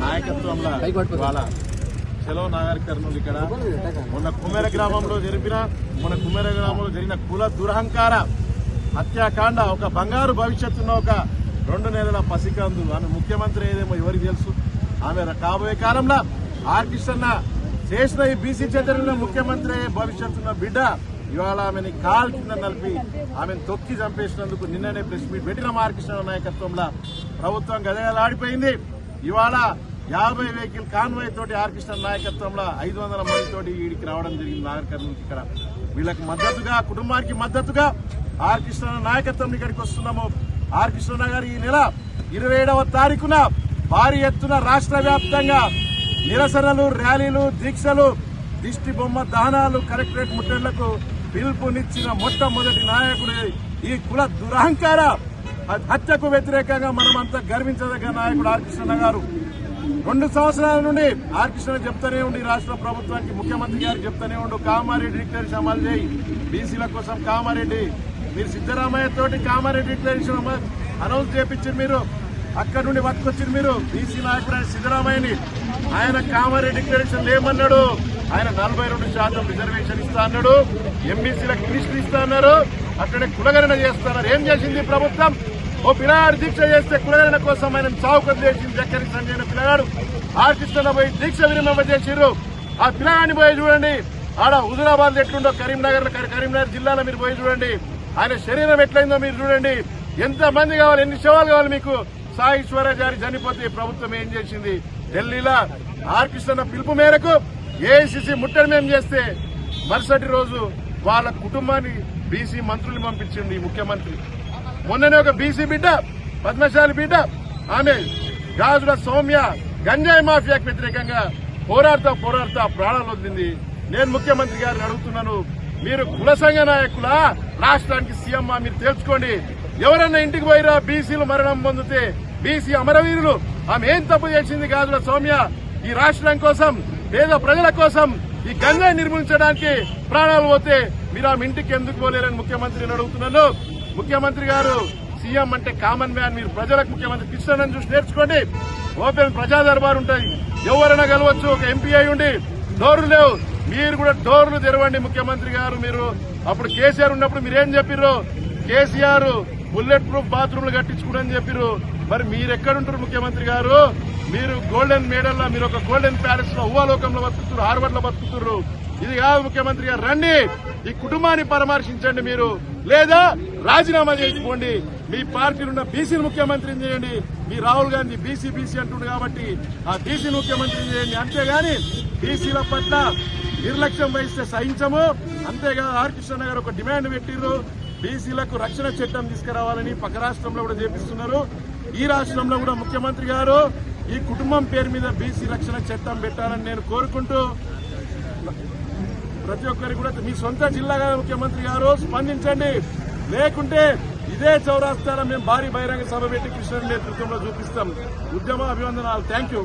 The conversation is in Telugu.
నాయకత్వంలో ఇవాళ సెలవు నాగర్ కర్నూలు ఇక్కడ మొన్న కుమేర గ్రామంలో జరిగిన కుల దురహంకార హత్యాకాండ ఒక బంగారు భవిష్యత్తున్న ఒక 2 నెలల పసికందు ఆమె ముఖ్యమంత్రి ఏదేమో ఎవరికి తెలుసు. ఆమె కాబోయే కాలంలో ఆర్ కృష్ణ చేసిన ఈ బీసీ చైతన్యంలో ముఖ్యమంత్రి భవిష్యత్తున్న బిడ్డ ఇవాళ ఆమెని కాల్ కింద నలిపి ఆమెను తొక్కి చంపేసినందుకు నిన్ననే ప్రెస్ మీట్ పెట్టిన ఆర్ కృష్ణ నాయకత్వంలో ప్రభుత్వం గదగలాడిపోయింది. ఇవాళ 50 వెహికల్ కాన్వాయ్ తోటి ఆర్ కృష్ణ నాయకత్వంలో 500 మందితోటి వీడికి రావడం జరిగింది నాగర్ కర్నూలుకి. ఇక్కడ వీళ్ళకి మద్దతుగా కుటుంబానికి మద్దతుగా ఆర్ కృష్ణ నాయకత్వం ఇక్కడికి వస్తున్నాము. ఆర్ కృష్ణ గారు ఈ నెల 27వ తారీఖున భారీ ఎత్తున రాష్ట్ర వ్యాప్తంగా నిరసనలు, ర్యాలీలు, దీక్షలు, దిష్టి బొమ్మ దహనాలు, కలెక్టరేట్ ముట్టళ్లకు పిలుపునిచ్చిన మొట్టమొదటి నాయకుడు ఈ కుల దురహంకార హత్యకు వ్యతిరేకంగా మనమంతా గర్వించదగ్గ నాయకుడు ఆర్ కృష్ణ గారు. 2 సంవత్సరాల నుండి ఆర్ కృష్ణ చెప్తూనే ఉండి రాష్ట్ర ప్రభుత్వానికి ముఖ్యమంత్రి గారు చెప్తూనే ఉండు కామారెడ్డి డిక్లరేషన్ అమలు చేయి, బీసీల కోసం కామారెడ్డి. మీరు సిద్దరామయ్య తోటి కామారెడ్డి డిక్లరేషన్ అనౌన్స్ చేయించారు. మీరు అక్కడి నుండి పట్టుకొచ్చారు. మీరు బీసీ నాయకుడు ఆయన సిద్దరామయ్యని ఆయన కామారెడ్డి డిక్లరేషన్ లేమన్నాడు. ఆయన 42% రిజర్వేషన్ ఇస్తా అన్నాడు. ఎంబీసీలకు మినిస్టర్ ఇస్తా అన్నారు. అక్కడే కులగణన చేస్తున్నారు. ఏం చేసింది ప్రభుత్వం? ఓ పిల్లగాడు దీక్ష చేస్తే కులగణన కోసం ఆయన చావుకలు చేసింది. జక్కరి సంజయ్ పిల్లగాడు ఆర్ కృష్ణ పోయి దీక్ష విరమణ చేసిర్రు. ఆ పిల్లగాడిని పోయి చూడండి. ఆడ హుజురాబాద్ ఎట్లుండో కరీంనగర్ జిల్లాలో మీరు పోయి చూడండి. ఆయన శరీరం ఎట్లయిందో మీరు చూడండి. ఎంత మంది కావాలి, ఎన్ని శవాలు కావాలి మీకు? సాయిశ్వరాచారి చనిపోతే ప్రభుత్వం ఏం చేసింది? ఢిల్లీలో ఆర్ కృష్ణ పిలుపు మేరకు ఏఐసీసీ ముట్టడి చేస్తే మరుసటి రోజు వాళ్ళ కుటుంబాన్ని బీసీ మంత్రులు పంపించింది ముఖ్యమంత్రి. మొన్ననే ఒక బీసీ బిడ్డ, పద్మశాలి బిడ్డ, ఆమె గాజుల సౌమ్య గంజాయి మాఫియాకు వ్యతిరేకంగా పోరాడుతా ప్రాణాలు వదిలింది. నేను ముఖ్యమంత్రి గారిని అడుగుతున్నాను, మీరు కుల సంఘ నాయకుల రాష్ట్రానికి సీఎం మీరు తెలుసుకోండి. ఎవరన్నా ఇంటికి పోయిరా బీసీలు మరణం పొందితే బీసీ అమరవీరులు ఆమె ఏం తప్పు చేసింది? గాజుల సౌమ్య ఈ రాష్ట్రం కోసం, పేద ప్రజల కోసం ఈ గంజాయి నిర్మూలించడానికి ప్రాణాలు పోతే మీరు ఆమె ఇంటికి ఎందుకు పోలేరని ముఖ్యమంత్రిని అడుగుతున్నాను. ముఖ్యమంత్రి గారు సీఎం అంటే కామన్ మ్యాన్. మీరు ప్రజలకు ముఖ్యమంత్రి కృష్ణని చూసి నేర్చుకోండి. ఓపెన్ ప్రజా దర్బార్ ఉంటాయి, ఎవరైనా కలవచ్చు. ఒక ఎంపీ అయి ఉండి డోర్లు లేవు, మీరు కూడా డోర్లు తెరవండి ముఖ్యమంత్రి గారు. మీరు అప్పుడు కేసీఆర్ ఉన్నప్పుడు మీరేం చెప్పిర్రు? కేసీఆర్ బుల్లెట్ ప్రూఫ్ బాత్రూమ్లు కట్టించుకోడని చెప్పిర్రు. మరి మీరెక్కడుంటారు ముఖ్యమంత్రి గారు? మీరు గోల్డెన్ మేడల్లో, మీరు ఒక గోల్డెన్ ప్యాలెస్ లో ఊహాలోకంలో బతుకుతున్నారు, హార్వర్డ్ లో బతుకుతున్నారు. ఇది కాదు ముఖ్యమంత్రి గారు. రండి, ఈ కుటుంబాన్ని పరామర్శించండి. మీరు లేదా రాజీనామా చేసుకోండి. మీ పార్టీలున్న బీసీని ముఖ్యమంత్రిని చేయండి. మీ రాహుల్ గాంధీ బీసీ అంటుండు కాబట్టి ఆ బీసీని ముఖ్యమంత్రిని చేయండి. అంతేగాని బీసీల పట్ల నిర్లక్ష్యం వహిస్తే సహించము. అంతేకాదు ఆర్ కృష్ణ గారు ఒక డిమాండ్ పెట్టిర్రు, బీసీలకు రక్షణ చట్టం తీసుకురావాలని. పక్క రాష్ట్రంలో కూడా చేపిస్తున్నారు. ఈ రాష్ట్రంలో కూడా ముఖ్యమంత్రి గారు ఈ కుటుంబం పేరు మీద బీసీ రక్షణ చట్టం పెట్టాలని నేను కోరుకుంటూ, ప్రతి ఒక్కరికి కూడా మీ సొంత జిల్లాగా ముఖ్యమంత్రి గారు స్పందించండి. లేకుంటే ఇదే చౌరాస్తాలో మేము భారీ బహిరంగ సభ పెట్టి కృష్ణ నేతృత్వంలో చూపిస్తాం. ఉద్యమ అభివందనాలు. Thank you.